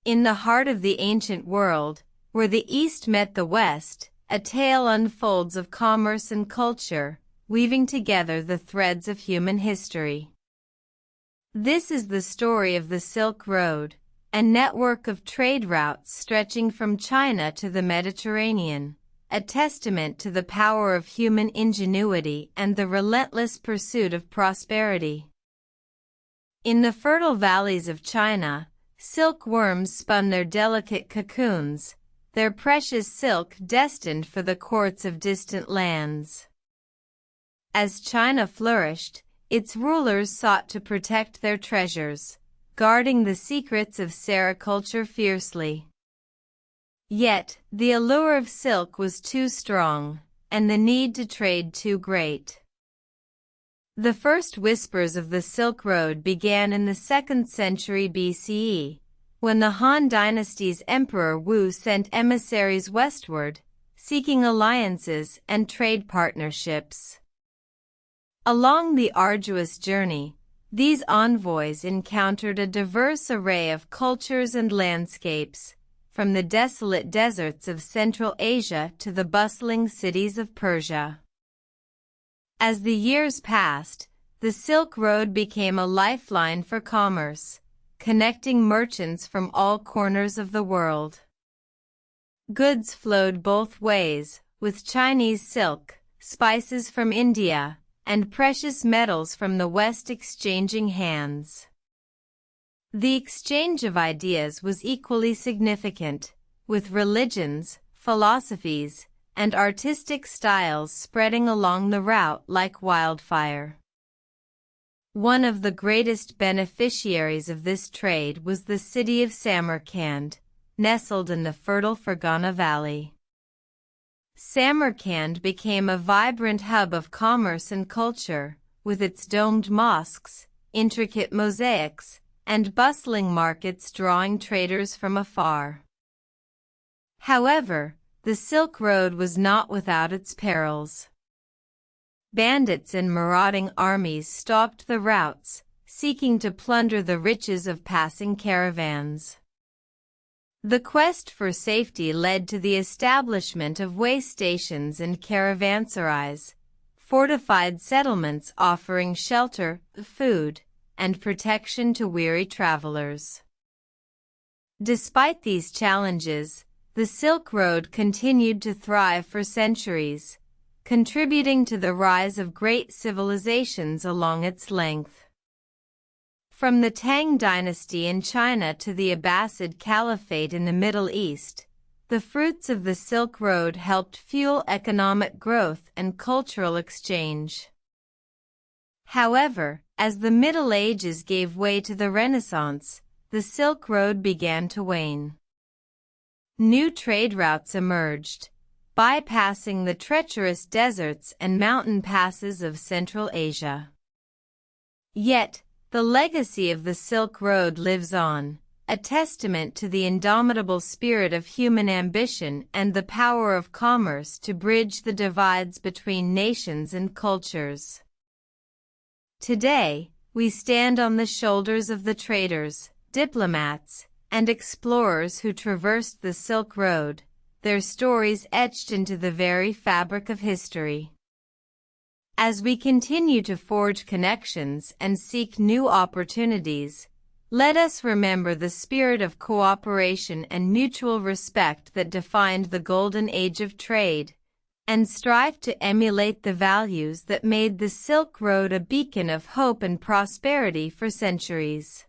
In the heart of the ancient world, where the East met the West, a tale unfolds of commerce and culture, weaving together the threads of human history. This is the story of the Silk Road, a network of trade routes stretching from China to the Mediterranean, a testament to the power of human ingenuity and the relentless pursuit of prosperity. In the fertile valleys of China, silkworms spun their delicate cocoons, their precious silk destined for the courts of distant lands. As China flourished, its rulers sought to protect their treasures, guarding the secrets of sericulture fiercely. Yet, the allure of silk was too strong, and the need to trade too great. The first whispers of the Silk Road began in the 2nd century BCE, when the Han Dynasty's Emperor Wu sent emissaries westward, seeking alliances and trade partnerships. Along the arduous journey, these envoys encountered a diverse array of cultures and landscapes, from the desolate deserts of Central Asia to the bustling cities of Persia. As the years passed, the Silk Road became a lifeline for commerce, connecting merchants from all corners of the world. Goods flowed both ways, with Chinese silk, spices from India, and precious metals from the West exchanging hands. The exchange of ideas was equally significant, with religions, philosophies, and artistic styles spreading along the route like wildfire. One of the greatest beneficiaries of this trade was the city of Samarkand, nestled in the fertile Fergana Valley. Samarkand became a vibrant hub of commerce and culture, with its domed mosques, intricate mosaics, and bustling markets drawing traders from afar. However, the Silk Road was not without its perils. Bandits and marauding armies stalked the routes, seeking to plunder the riches of passing caravans. The quest for safety led to the establishment of way stations and caravanserais, fortified settlements offering shelter, food, and protection to weary travelers. Despite these challenges, the Silk Road continued to thrive for centuries, contributing to the rise of great civilizations along its length. From the Tang Dynasty in China to the Abbasid Caliphate in the Middle East, the fruits of the Silk Road helped fuel economic growth and cultural exchange. However, as the Middle Ages gave way to the Renaissance, the Silk Road began to wane. New trade routes emerged, bypassing the treacherous deserts and mountain passes of Central Asia. Yet, the legacy of the Silk Road lives on, a testament to the indomitable spirit of human ambition and the power of commerce to bridge the divides between nations and cultures. Today, we stand on the shoulders of the traders, diplomats, and explorers who traversed the Silk Road, their stories etched into the very fabric of history. As we continue to forge connections and seek new opportunities, let us remember the spirit of cooperation and mutual respect that defined the golden age of trade, and strive to emulate the values that made the Silk Road a beacon of hope and prosperity for centuries.